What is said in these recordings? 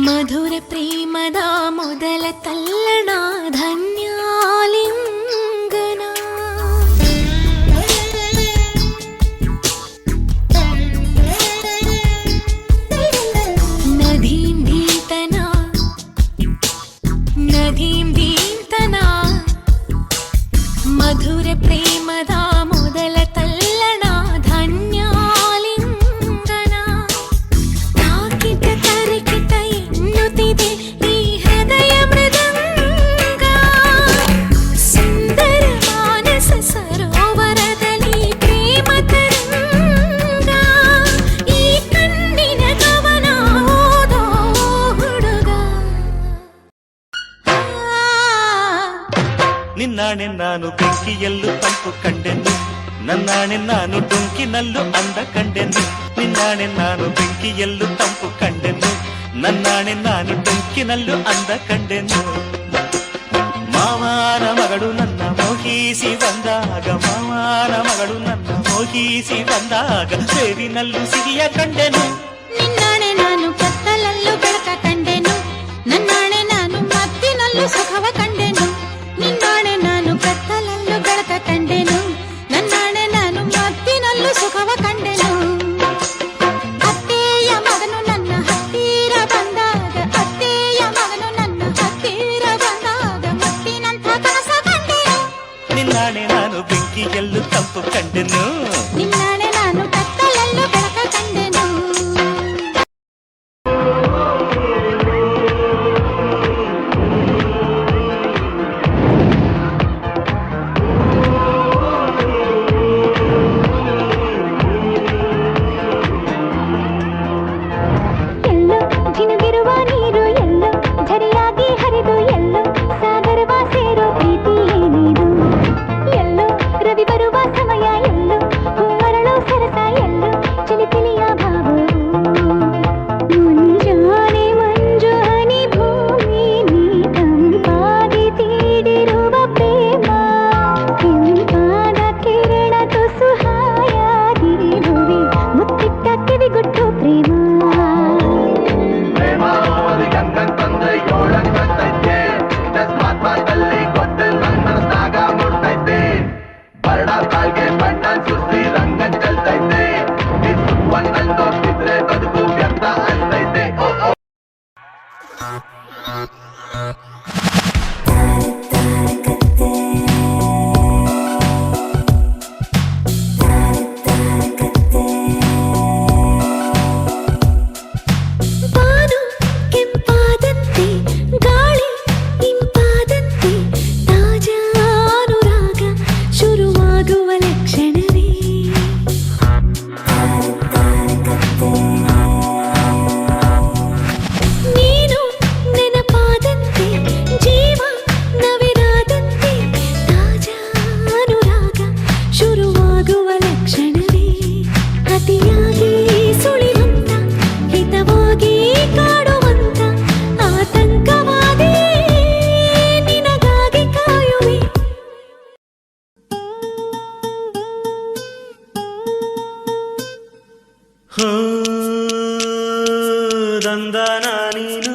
ಮಧುರ ಪ್ರೇಮದ ಮೊದಲ ತಲ್ಲಣ ಧನ್ಯಾಲಿಂಗನ ನದೀಂ ಧೀತನ ನದೀಂ ಧೀತನ ಮಧುರ ಪ್ರೇಮದ ಮೊದಲ ತಲ್ಲಣ ಧನ್ಯಾಲಿಂಗನ ತಾಕಿದ ತರಿಕಿತ ಎನ್ನುತ್ತಿದೆ ಈ ಹೃದಯ ಮೃದಂಗ ಸುಂದರ ಮಾನಸ ಸರೋವರದಲ್ಲಿ ಪ್ರೇಮ ತರಂಗ ಈ ಕಣ್ಣಿನ ಕವನ ಓದೋ ಹುಡುಗ ನಿನ್ನಾಣೆ ನಾನು ಬೆಂಕಿಯಲ್ಲೂ ತಂಪು ಕಂಡೆನು ನನ್ನಾಣೆ ನಾನು ಡೊಂಕಿನಲ್ಲೂ ಅಂದ ಕಂಡೆನು ನಿನ್ನಾಣೆ ನಾನು ಬೆಂಕಿಯಲ್ಲೂ ತಂಪು ಕಂಡೆನು ನನ್ನಾಣೆ ನಾನು ಡೊಂಕಿನಲ್ಲೂ ಅಂದ ಕಂಡೆನು ಮಾವನ ಮಗಳು ನನ್ನ ಮೋಹಿಸಿ ಬಂದಾಗ ಮಾವನ ಮಗಳು ನನ್ನ ಮೋಹಿಸಿ ಬಂದಾಗ ಬೇವಿನಲ್ಲೂ ಸಿಹಿಯ ಕಂಡೆನು ನಿನ್ನಾಣೆ ನಾನು ಕತ್ತಲಲ್ಲೂ ಬೆಳಕ ಕಂಡೆನು ನನ್ನಾಣೆ ನಾನು ಮತ್ತಿನಲ್ಲೂ ಸುಖವ ಕಂಡೆನು ನಿನ್ನಾಣೆ ನಾನು ಕತ್ತಲಲ್ಲೂ ಬೆಳಕ ಕಂಡೆನು ನನ್ನಾಣೆ ನಾನು ಮತ್ತಿನಲ್ಲೂ ಸುಖವ ಕಂಡೆನು ಅತ್ತೆಯ ಮಗನು ನನ್ನ ಹತ್ತಿರ ಬಂದಾಗ ಅತ್ತೆಯ ಮಗನು ನನ್ನ ಹತ್ತಿರ ಬಂದಾಗ ಮತ್ತಿನಂಥ ಕನಸ ಕಂಡೆನು ನಿನ್ನಾಣೆ ನಾನು ಬೆಂಕಿಯಲ್ಲೂ ತಂಪು ಕಂಡೆನು ನಿನ್ನಾಣೆ ನಾನು ಕತ್ತಲಲ್ಲೂ ಬೆಳಕ ಕಂಡೆನು ಎಲ್ಲೋ ಜಿನುಗಿರುವ ನೀರು ಎಲ್ಲೋ ಝರಿಯಾಗಿ ಹರಿದು ಎಲ್ಲೋ ಸಾಗರವ ಸೇರೋ ಪ್ರೀತಿ ಏನಿದು ಎಲ್ಲೋ ರವಿ ಬರುವ ಸಮಯ ಎಲ್ಲೋ ಹೂವರಳೋ ಸರಸ ಎಲ್ಲೋ ಚಿಲಿಪಿಲಿಯ ಭಾವ ಮುಂಜಾನೆ ಮಂಜು ಹನಿ ಭೂಮಿ ನೀ ತಂಪಾಗಿ ತೀಡಿರುವ ಪ್ರೇಮ ಕೆಂಪಾದ ಕಿರಣ ತುಸು ಹಾಯಾಗಿ ಭುವಿ ಮುತ್ತಿಟ್ಟ ಕಿವಿಗೊಟ್ಟು ಪ್ರೇಮ ಬಾನು ಕೆಂಪಾದಂತೆ ಗಾಳಿ ಇಂಪಾದಂತೆ ತಾಜಾ ಅನುರಾಗ ಶುರುವಾಗುವ ಲಕ್ಷಣವೇ ನೀನು ನೆನಪಾದಂತೆ ಜೀವ ನವಿರಾದಂತೆ ತಾಜಾ ಅನುರಾಗ ಶುರುವಾಗುವ ಲಕ್ಷಣವೇ ಅತಿಯಾಗಿ ಸುಳಿವಂತ ಹಿತವಾಗಿ ಕಾಡುವಂತ ಆತಂಕವಾದಿ ನಿನಗಾಗಿ ಕಾಯುವೆ ಹೋ ದಂದನ ನೀನು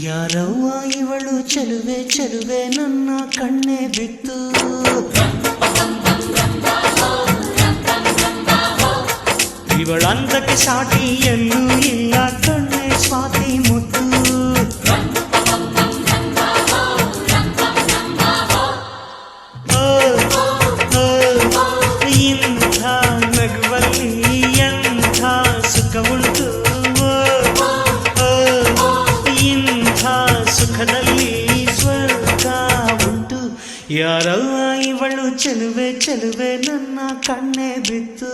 ಯಾರವ್ವ ಇವಳು ಚೆಲುವೆ ಚೆಲುವೆ ನನ್ನ ಕಣ್ಣೆ ಬಿತ್ತು ಇವಳಂದಕ್ಕೆ ಸಾಟಿ ಎಲ್ಲೂ ಇಲ್ಲ ಕಣ್ಣೆ ಸ್ವಾತಿ ಮುತ್ತು ಓ, ಓ, ಇಂಥ ನಗುವಲ್ಲಿ ಎಂಥ ಸುಖ ಉಂಟು ಓ, ಓ, ಇಂಥ ಸುಖದಲ್ಲಿ ಸ್ವರ್ಗ ಉಂಟು ಯಾರವ್ವ ಇವಳು ಚೆಲುವೆ ಚೆಲುವೆ ನನ್ನ ಕಣ್ಣೆ ಬಿತ್ತು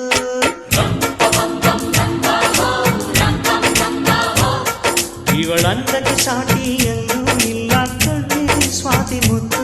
ಇವಳಂದಕ್ಕೆ ಸಾಟಿ ಎಲ್ಲೂ ಇಲ್ಲ ಕಣ್ಣೆ ಸ್ವಾತಿ ಮುತ್ತು